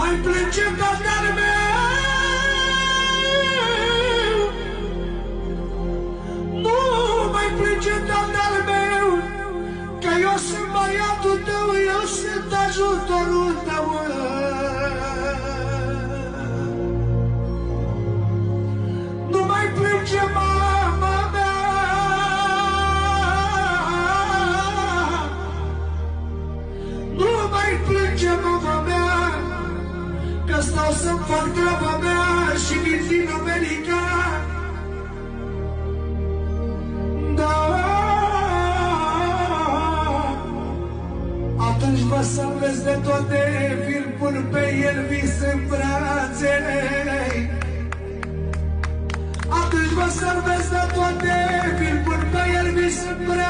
mai plânge tatăl meu, nu mai plânge tatăl meu, că eu sunt băiatul tău, eu sunt ajutorul tău. Nu mai plânge mama mea, nu mai plânge mama mea, că stau să-mi fac treaba mea și vin din America. Da, atunci vă salvez de toate, vi-l pun pe Elvis în brațe. Atunci vă salvez de toate, vi-l pun pe Elvis în brațe.